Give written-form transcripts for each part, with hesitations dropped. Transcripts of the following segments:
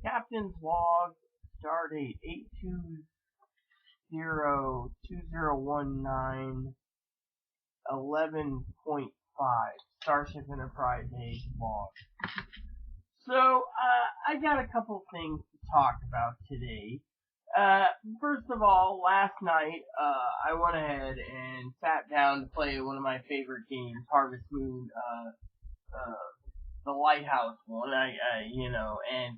Captain's log, stardate 820-2019, 11.5, Starship Enterprise age log. So, I got a couple things to talk about today. First of all, last night, I went ahead and sat down to play one of my favorite games, Harvest Moon, the Lighthouse one, and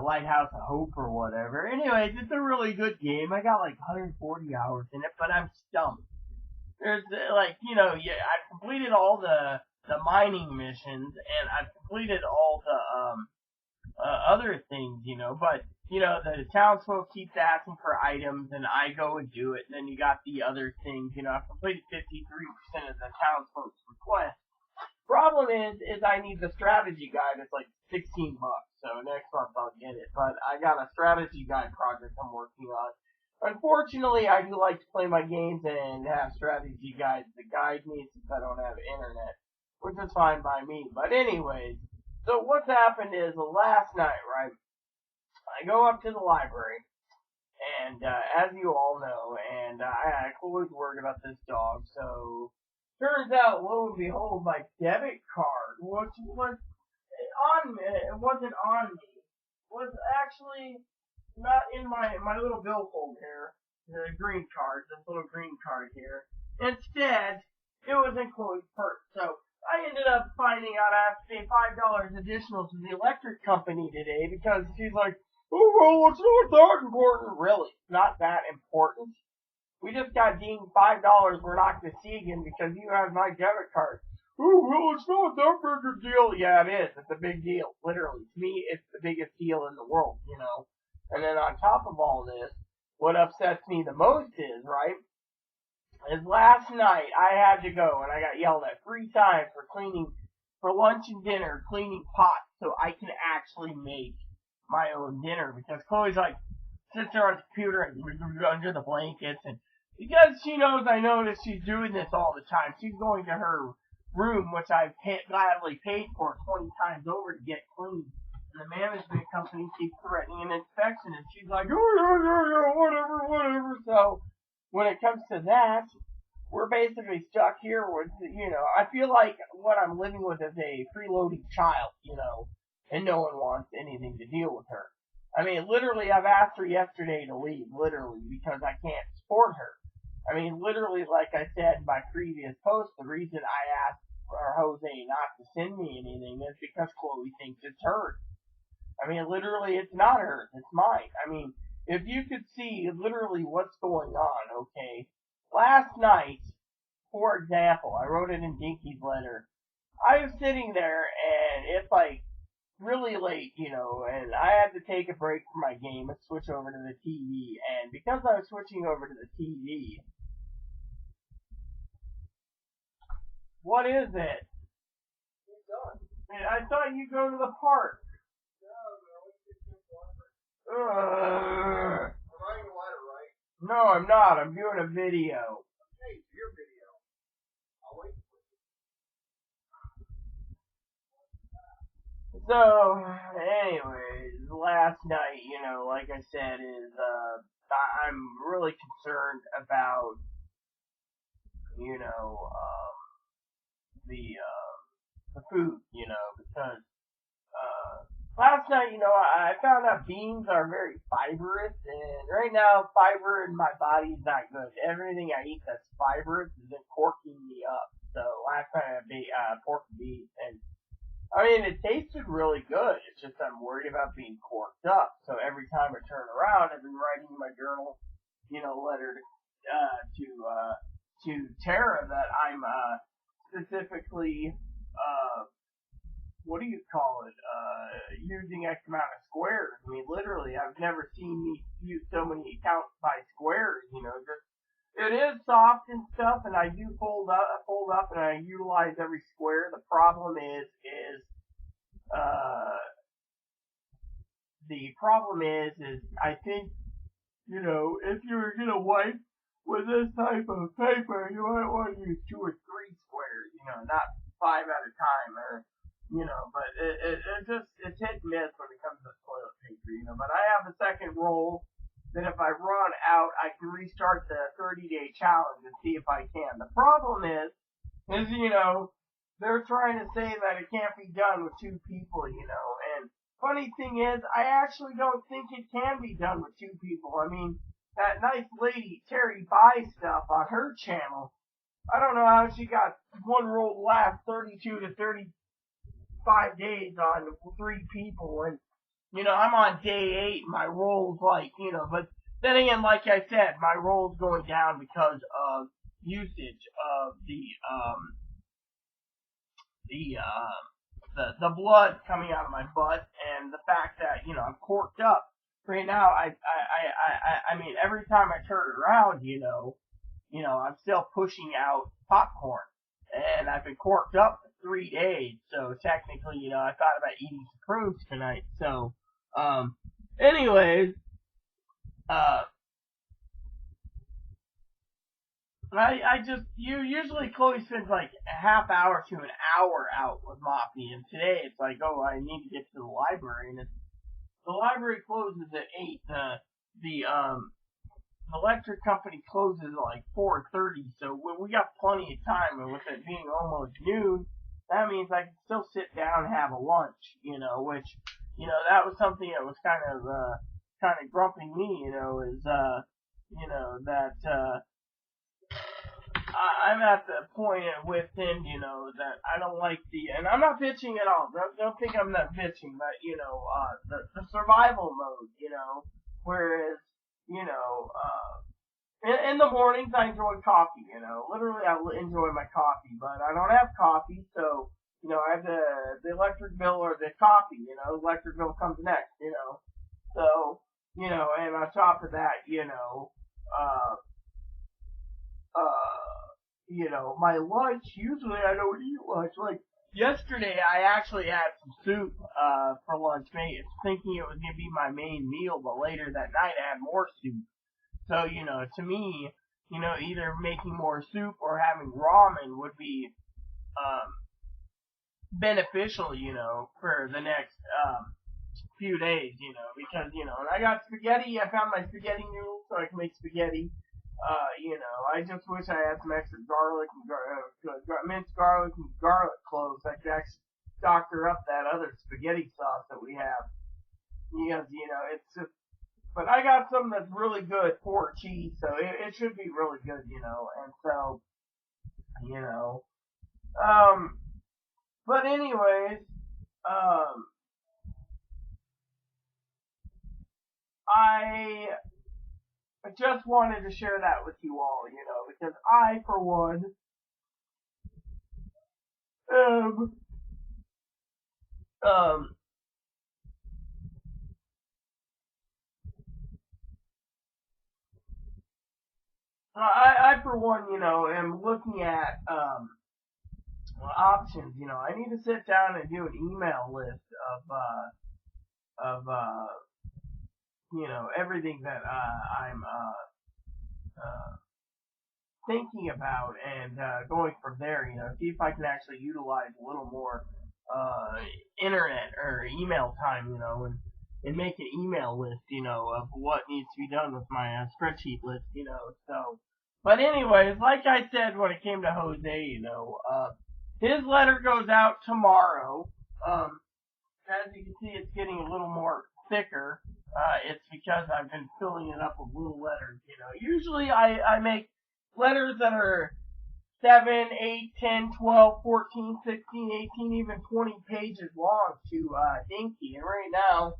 Lighthouse of Hope or whatever. Anyways, it's a really good game. I got like 140 hours in it, but I'm stumped. There's I've completed all the mining missions, and I've completed all the other things, but the townsfolk keeps asking for items, and I go and do it. And then you got the other things, I've completed 53% of the townsfolk's requests. Problem is I need the strategy guide. It's like $16, so next month I'll get it. But I got a strategy guide project I'm working on. Unfortunately, I do like to play my games and have strategy guides that guide me since I don't have internet, which is fine by me. But anyways, so what's happened is last night, right, I go up to the library, and as you all know, and I always worried about this dog, so turns out, lo and behold, my debit card, which was on me, it wasn't on me, was actually not in my little billfold here, the green card, this little green card here. Instead, it was in Chloe's purse. So I ended up finding out I have to pay $5 additional to the electric company today because she's like, oh, well, it's not that important. Really, it's not that important. We just got deemed $5 we're not going to see again because you have my debit card. Oh, well, it's not that big a deal. Yeah, it is. It's a big deal. Literally. To me, it's the biggest deal in the world, And then on top of all this, what upsets me the most is, right, is last night I had to go and I got yelled at 3 times for lunch and dinner, cleaning pots so I can actually make my own dinner because Chloe's like, sits there on the computer and under the blankets, and because she knows I notice she's doing this all the time, she's going to her room, which I've gladly paid for 20 times over to get clean. And the management company keeps threatening an inspection, and she's like, oh, yeah, whatever. So when it comes to that, we're basically stuck here with, I feel like what I'm living with is a freeloading child, and no one wants anything to deal with her. I mean, literally, I've asked her yesterday to leave, literally, because I can't support her. I mean, literally, like I said in my previous post, the reason I asked for Jose not to send me anything is because Chloe thinks it's hers. I mean, literally, it's not hers, it's mine. I mean, if you could see literally what's going on, okay? Last night, for example, I wrote it in Dinky's letter. I was sitting there, and it's like really late, and I had to take a break from my game and switch over to the TV. And because I was switching over to the TV, what is it? I thought you'd go to the park. No, I'm not. I'm doing a video. Okay, it's your video. I'll wait for you. So, anyways, last night, like I said, is I'm really concerned about, the food, because last night, I found out beans are very fibrous, and right now, fiber in my body is not good. Everything I eat that's fibrous is corking me up. So last night I had pork and beans, and I mean, it tasted really good. It's just I'm worried about being corked up. So every time I turn around, I've been writing in my journal, letter to Tara that I'm specifically what do you call it? Using X amount of squares. I mean, literally, I've never seen me use so many counts by squares. Just it is soft and stuff, and I do fold up, and I utilize every square. The problem is I think, if you're gonna wipe with this type of paper, you might want to use 2 or 3 squares, not 5 at a time, or, but it's hit and miss when it comes to toilet restart the 30-day challenge and see if I can. The problem is, they're trying to say that it can't be done with two people, and funny thing is, I actually don't think it can be done with two people. I mean, that nice lady, Terry buys stuff on her channel. I don't know how she got one roll to last 32 to 35 days on 3 people, and, I'm on day 8, my roll's but then again, like I said, my roll's going down because of usage of the blood coming out of my butt, and the fact that, I'm corked up. Right now, I mean, every time I turn around, I'm still pushing out popcorn, and I've been corked up for 3 days, so technically, I thought about eating some prunes tonight, so, anyways, usually Chloe spends like a half hour to an hour out with Moppy, and today it's like, oh, I need to get to the library, and the library closes at 8, the electric company closes at like 4:30, so we got plenty of time, and with it being almost noon, that means I can still sit down and have a lunch, which, that was something that was kind of grumping me, that, I'm at the point with him, that I don't like and I'm not bitching at all. Don't think I'm not bitching, but, the survival mode, whereas, in the mornings I enjoy coffee, literally I enjoy my coffee, but I don't have coffee, so, I have the electric bill or the coffee, electric bill comes next, so, and on top of that, my lunch, usually I don't eat lunch. Like, yesterday I actually had some soup, for lunch, thinking it was going to be my main meal, but later that night I had more soup. So, to me, either making more soup or having ramen would be, beneficial, for the next, few days, because, and I got spaghetti, I found my spaghetti noodles, so I can make spaghetti. I just wish I had some extra garlic and minced garlic and garlic cloves. I could actually doctor up that other spaghetti sauce that we have. Because, it's just, but I got something that's really good, pork cheese, so it should be really good, and so, but anyways, I just wanted to share that with you all, because I, for one, for one, am looking at, options, I need to sit down and do an email list of everything that, I'm, thinking about, and going from there, see if I can actually utilize a little more internet or email time, and make an email list, of what needs to be done with my spreadsheet list, so. But anyways, like I said when it came to Jose, his letter goes out tomorrow. As you can see, it's getting a little more thicker. It's because I've been filling it up with little letters, Usually I make letters that are 7, 8, 10, 12, 14, 16, 18, even 20 pages long to Dinky. And right now,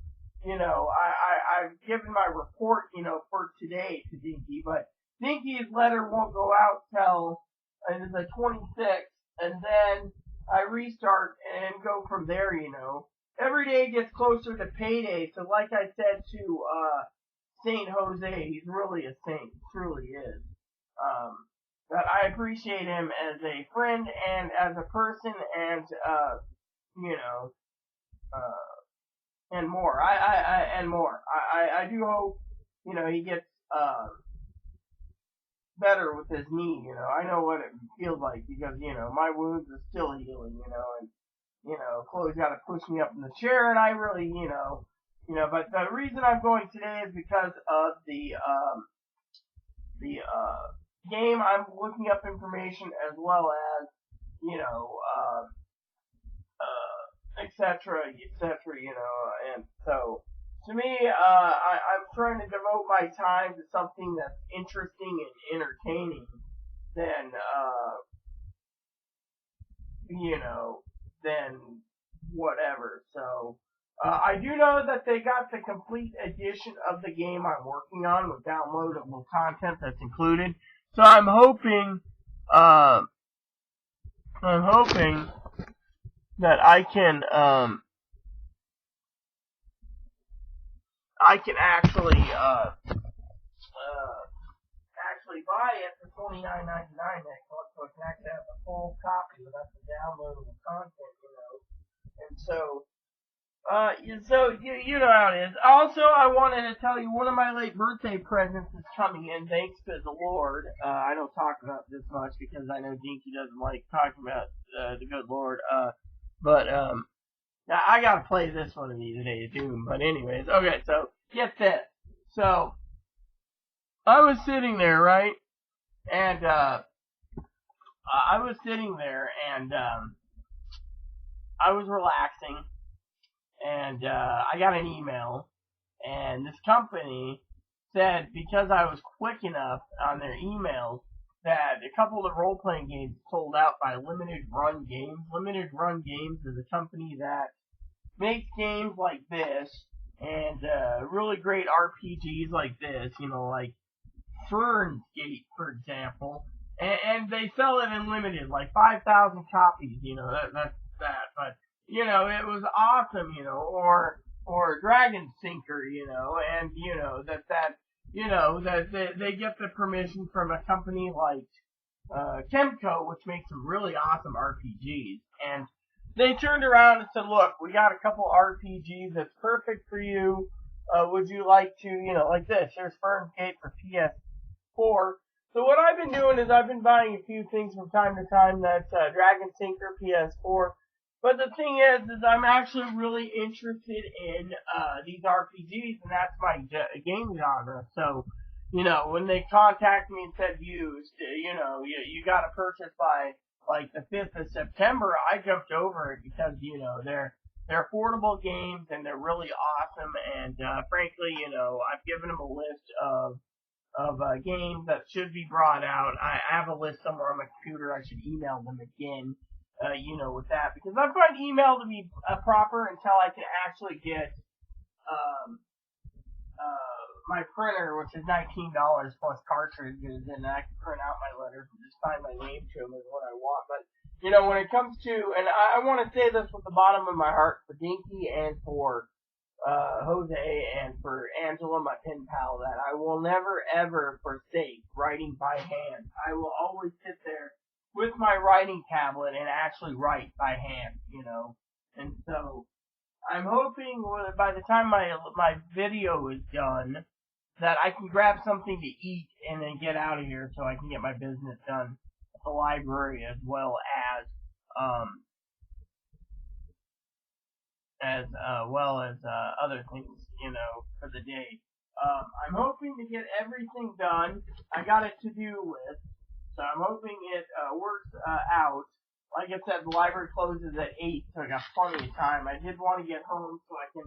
I've given my report, for today to Dinky, but Dinky's letter won't go out till the 26th, and then I restart and go from there, Every day gets closer to payday, so like I said to Saint Jose, he's really a saint, truly is. But I appreciate him as a friend and as a person, and and more. And more. I do hope, he gets better with his knee, I know what it feels like, because, my wounds are still healing, and, Chloe's got to push me up in the chair, and I really, but the reason I'm going today is because of the, the game. I'm looking up information as well as, etc., etc., and so, to me, I'm trying to devote my time to something that's interesting and entertaining than, than whatever. So, I do know that they got the complete edition of the game I'm working on with downloadable content that's included. So I'm hoping that I can actually buy it for $29.99 next month, so I can actually have the full copy without the downloadable content. And so, you know how it is. Also, I wanted to tell you one of my late birthday presents is coming in, thanks to the Lord. I don't talk about this much because I know Dinky doesn't like talking about the good Lord. But now I gotta play this one of you today, Doom. But anyways, okay. So get this. So I was sitting there, right, and I was sitting there, and I was relaxing. And I got an email, and this company said because I was quick enough on their emails that a couple of the role-playing games sold out by Limited Run Games. Limited Run Games is a company that makes games like this and really great RPGs like this, like Ferns Gate, for example. And they sell it in limited, like 5,000 copies, that's that. But it was awesome, or Dragon Sinker, and that they get the permission from a company like Chemco, which makes some really awesome RPGs, and they turned around and said, look, we got a couple RPGs that's perfect for you. Would you like to, like this? Here's Ferns Gate for PS4. So what I've been doing is I've been buying a few things from time to time. That's Dragon Sinker, PS4. But the thing is I'm actually really interested in these RPGs, and that's my game genre. So, when they contacted me and said used, you got to purchase by like the 5th of September, I jumped over it because they're affordable games and they're really awesome. And frankly, I've given them a list of games that should be brought out. I have a list somewhere on my computer. I should email them again. With that, because I find email to be proper until I can actually get my printer, which is $19 plus cartridges, and I can print out my letters and just sign my name to them is what I want. But when it comes to, and I want to say this with the bottom of my heart for Dinky and for Jose and for Angela, my pen pal, that I will never ever forsake writing by hand. I will always sit there with my writing tablet and actually write by hand, And so I'm hoping by the time my video is done that I can grab something to eat and then get out of here so I can get my business done at the library as well as other things, for the day. I'm hoping to get everything done. I got a to-do list. So I'm hoping it works out. Like I said, the library closes at 8, so I got plenty of time. I did want to get home so I can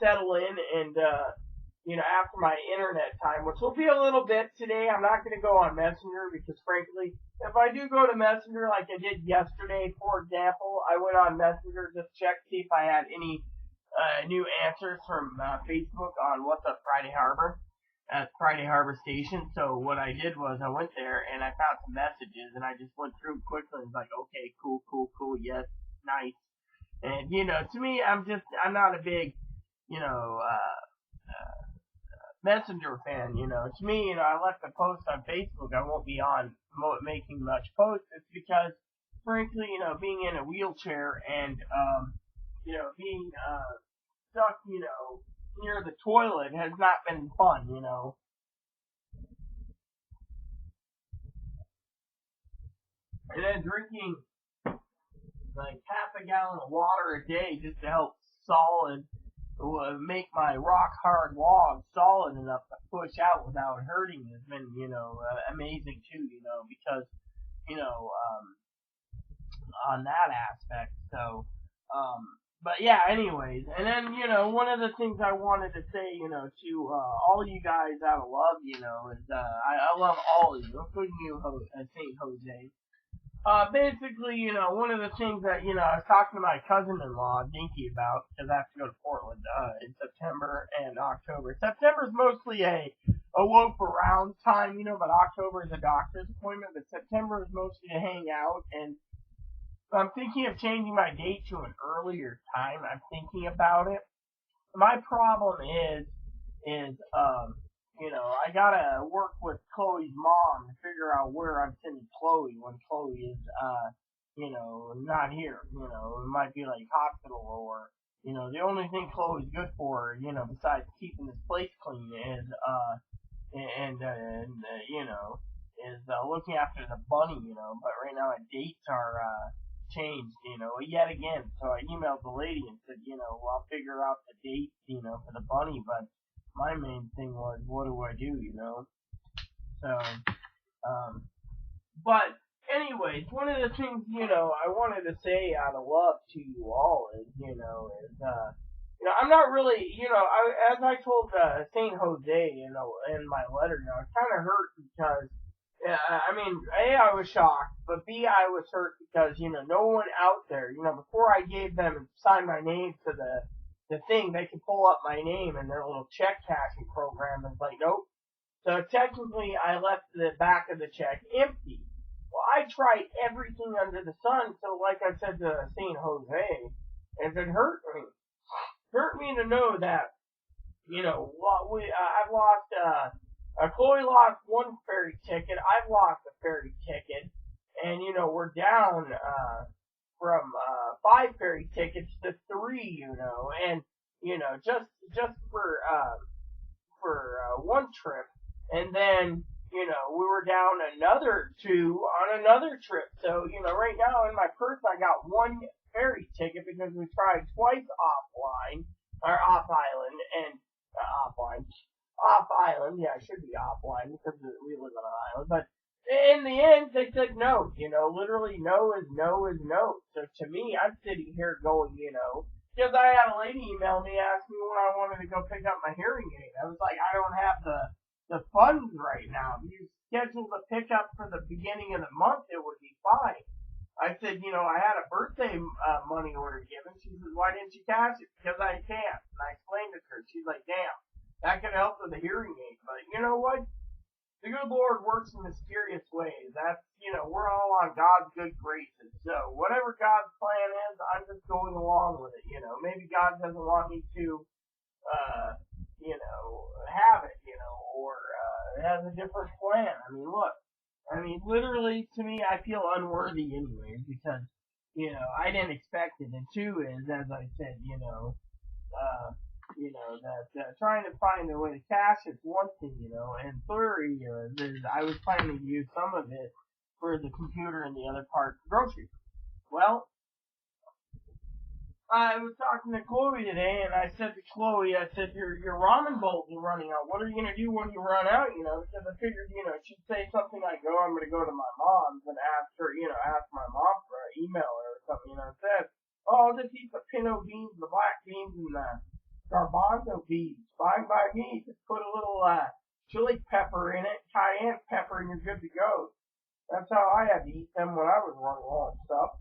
settle in and, after my internet time, which will be a little bit today. I'm not going to go on Messenger because, frankly, if I do go to Messenger like I did yesterday, for example, I went on Messenger just to check, see if I had any new answers from Facebook on What's Up Friday Harbor. At Friday Harbor Station. So what I did was I went there and I found some messages and I just went through quickly and was like, okay, cool, yes, nice. And to me, I'm not a big, Messenger fan. To me, I left a post on Facebook. I won't be on making much posts. It's because, frankly, being in a wheelchair and being stuck, near the toilet has not been fun, And then drinking like half a gallon of water a day just to help solid make my rock hard log solid enough to push out without hurting has been, amazing too, because, you know, on that aspect. So, but yeah, anyways, and then, one of the things I wanted to say, to, all you guys out of love, is, I love all of you, including you, St. Jose. Basically, one of the things that, I was talking to my cousin-in-law, Dinky, about, because I have to go to Portland, in September and October. September's mostly a loaf around time, but October is a doctor's appointment, but September is mostly to hang out, and I'm thinking of changing my date to an earlier time. I'm thinking about it. My problem is, I gotta work with Chloe's mom to figure out where I'm sending Chloe when Chloe is, not here. It might be like hospital or, the only thing Chloe's good for, besides keeping this place clean is, looking after the bunny, but right now our dates are, changed, yet again. So I emailed the lady and said, I'll figure out the date, for the bunny, but my main thing was, what do I do, So, but anyways, one of the things, I wanted to say out of love to you all is, I'm not really, as I told St. Jose, in my letter, I was kind of hurt because, A, I was shocked, but B, I was hurt because, no one out there, before I gave them and signed my name to the thing, they could pull up my name in their little check cashing program, and it's like, nope. So technically, I left the back of the check empty. Well, I tried everything under the sun, so like I said to St. Jose, if it hurt me to know that, I've lost, Chloe lost one ferry ticket, I've lost a ferry ticket, and, we're down, from, 5 ferry tickets to 3, and, just for one trip, and then, we were down another 2 on another trip, so, right now in my purse I got 1 ferry ticket because we tried twice offline, or off island, and, off island, yeah, it should be offline because we live on an island, but in the end, they said no, literally no is no is no. So to me, I'm sitting here going, because I had a lady email me asking me when I wanted to go pick up my hearing aid. I was like, I don't have the funds right now. If you schedule the pickup for the beginning of the month, it would be fine. I said, I had a birthday money order given. She says, why didn't you cash it? Because I can't. And I explained it to her. She's like, damn, that could help with the hearing aid. But you know what? The good Lord works in mysterious ways. That's, we're all on God's good graces. So whatever God's plan is, I'm just going along with it. Maybe God doesn't want me to, have it, or it has a different plan. Look. Literally, to me, I feel unworthy anyway because, I didn't expect it. And 2 is, as I said, that trying to find a way to cash is one thing, and 3 is I was planning to use some of it for the computer and the other part for groceries. Well, I was talking to Chloe today, and I said to Chloe, your ramen bowls are running out. What are you going to do when you run out, Because I figured, she'd say something like, oh, I'm going to go to my mom's and ask her, ask my mom for an email or something, instead, oh, I'll just eat the pinto beans, the black beans, and the garbanzo beans. Fine by me. Just put a little, chili pepper in it, cayenne pepper, and you're good to go. That's how I had to eat them when I was running low on stuff.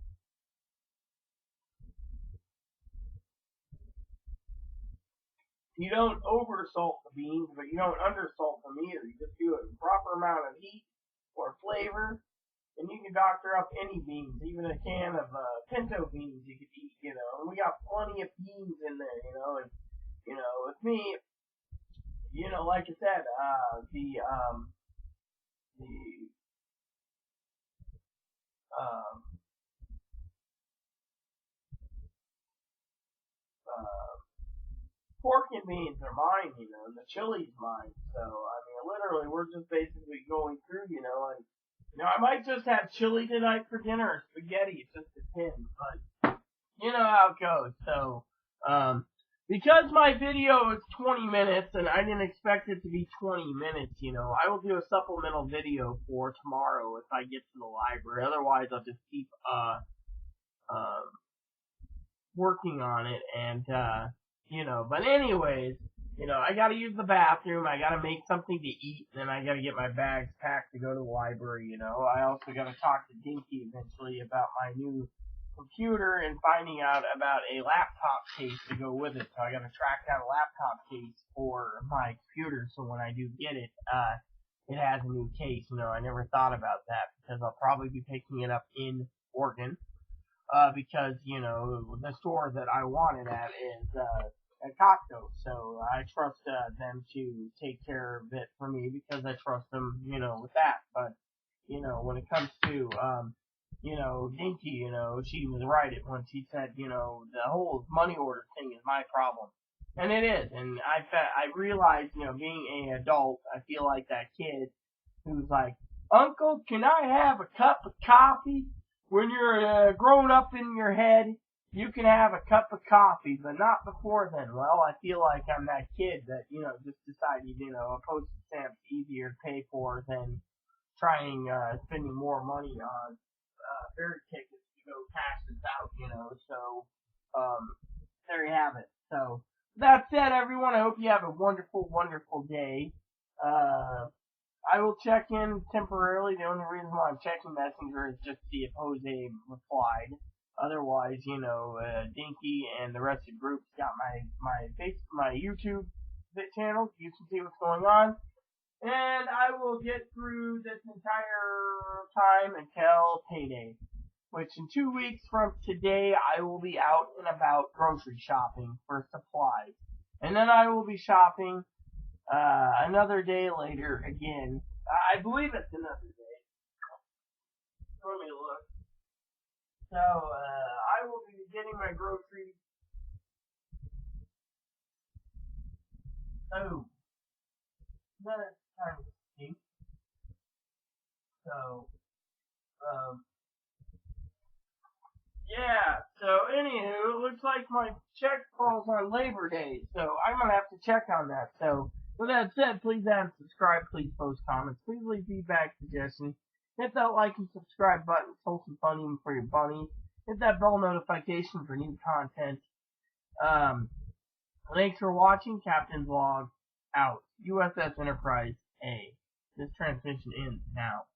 You don't oversalt the beans, but you don't undersalt them either. You just do it in proper amount of heat or flavor, and you can doctor up any beans, even a can of pinto beans you could eat, And we got plenty of beans in there, and with me, like I said, the pork and beans are mine, and the chili's mine. So, literally, we're just basically going through, and, I might just have chili tonight for dinner or spaghetti. It just depends, but, you know how it goes. So, because my video is 20 minutes and I didn't expect it to be 20 minutes, I will do a supplemental video for tomorrow if I get to the library. Otherwise, I'll just keep working on it, and but anyways, I gotta use the bathroom, I gotta make something to eat, and then I gotta get my bags packed to go to the library. I also gotta talk to Dinky eventually about my new computer and finding out about a laptop case to go with it. So I gotta track down a laptop case for my computer, so when I do get it, it has a new case. I never thought about that because I'll probably be picking it up in Oregon. Because, the store that I want it at is, at Costco, so I trust, them to take care of it for me because I trust them, with that, but, when it comes to, Dinky, she was right when she said, the whole money order thing is my problem. And it is, and I realized, being an adult, I feel like that kid who's like, Uncle, can I have a cup of coffee? When you're grown up in your head, you can have a cup of coffee, but not before then. Well, I feel like I'm that kid that, just decided, a postage stamp's easier to pay for than trying, spending more money on, ferry tickets to go cash this out, so, there you have it. So, that said, everyone, I hope you have a wonderful, wonderful day. I will check in temporarily. The only reason why I'm checking Messenger is just to see if Jose replied. Otherwise, Dinky and the rest of the group's got my YouTube channel. You can see what's going on. And I will get through this entire time until payday, which in 2 weeks from today, I will be out and about grocery shopping for supplies. And then I will be shopping another day later again. I believe it's another day. Let me look. So, I will be getting my groceries. Oh. That's kind of steep. So, yeah. So, anywho, it looks like my check falls on Labor Day. So, I'm going to have to check on that. So, with that said, please add and subscribe, please post comments, please leave feedback, suggestions, hit that like and subscribe button, hold some fun even for your bunnies, hit that bell notification for new content. Thanks for watching, Captain's Log, out. USS Enterprise A. This transmission ends now.